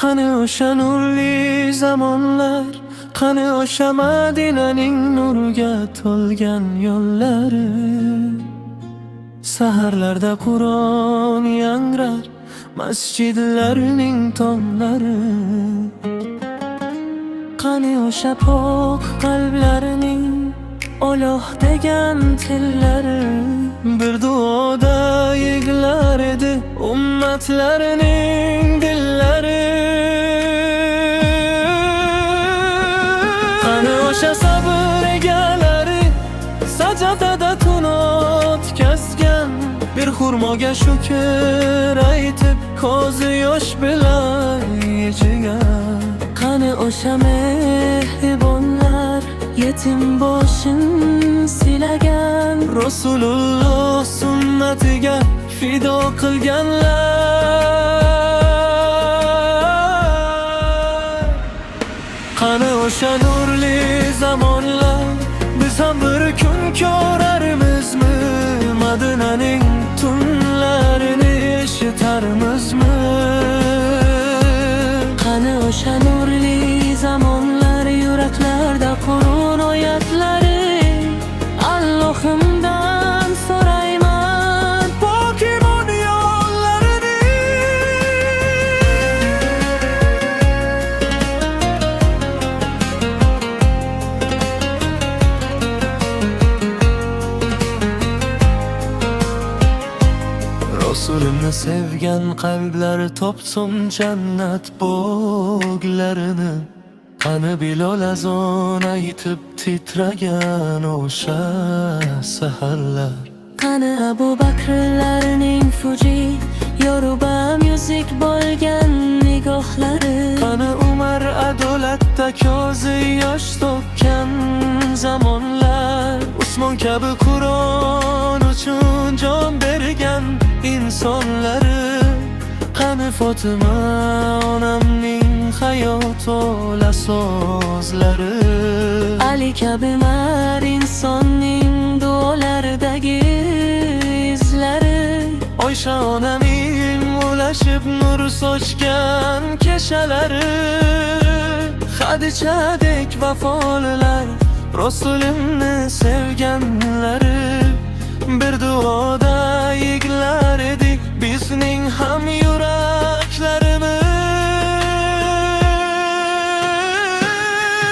Qani o'sha nurli zamonlar, qani o'sha Madinaning nuriga to'lgan yo'llari. Saharlarda Qur'on yangrar, masjidlarning tomlari. Qani o'sha pok qalblarning Oloh degan tillari. Bir duoda yiglar edi ummatlarning dillari. Qani o'sha sabr egalari, sajadada tun o'tkazgan, bir xurmoga shukr aytib ko'zi yosh bilan yechigan. Qani o'sha mehribonlar, yetim boshin silagan, Rasululloh sunnatiga fido qilganlar. Qani o'sha nurli zamonlar, biz ham bir kun ko'rarmizmi? Madinaning tunlarini eshitarmizmi? Qani o'sha nurli zamonlar, yuraklarda Qur'on oyatlari. Allohimdan so'rayman pokimon yo'llarini. Rasulimni sevgan qalblar topsin jannat bog'larini. Qani Bilol azon aytib titragan o'sha saharlar. Qani Abu Bakrlarning Fuji, Yoruba music bo'lgan nigohlari. Qani Umar adolatda ko'zi yosh to'kkan zamonlar. Usmon kabi Qur'on uchun jon bergan insonlari. Qani Fotima onamning hayot ola so'zlari. Ali kabi mar insonning duolaridagi izlari. Oysha onamning ulashib nur sochgan keshalari. Xadichadek vafolilar, Rasulimni sevganlari. Bir duoda yiglar edik bizning ham yuraklarimiz.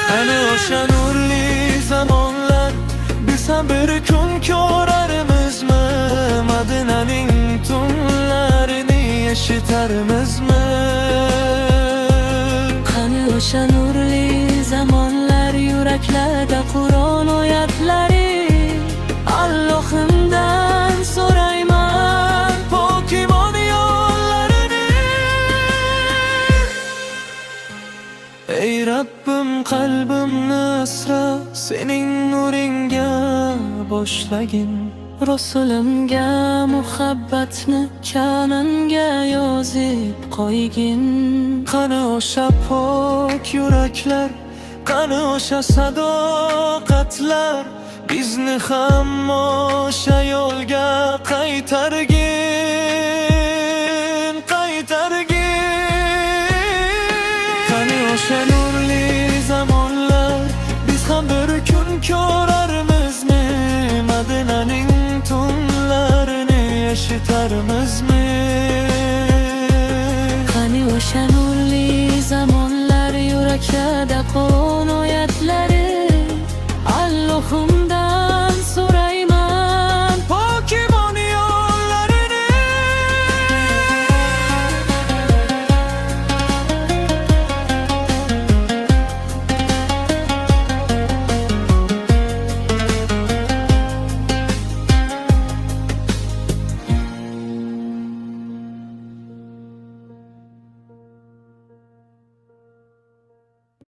Qani o'sha nurli zamonlar, biz ham bir kun ko'rarmizmi? Madinaning tunlarini eshitarmizmi? Qani o'sha nurli zamonlar, yuraklarda Qur'on oyatlari. Allohimdan so'rayman pokimon yo'llarini. Ey Rabbim, qalbimni asra, sening nuringga boshlagin. Rasulimga muhabbatni kananga yozib qo'ygin. Qani o'sha pok yuraklar, qani o'sha sadoqatlar, bizni ham o'sha yo'lga qaytargin, qaytargin. Qani o'sha nurli zamonlar, biz ham bir kun ko'rarmizmi? Madinaning tunlarini eshitarmizmi? Qani o'sha nurli zamonlar, yuraklarda Qur'on oyatlari. Allohimdan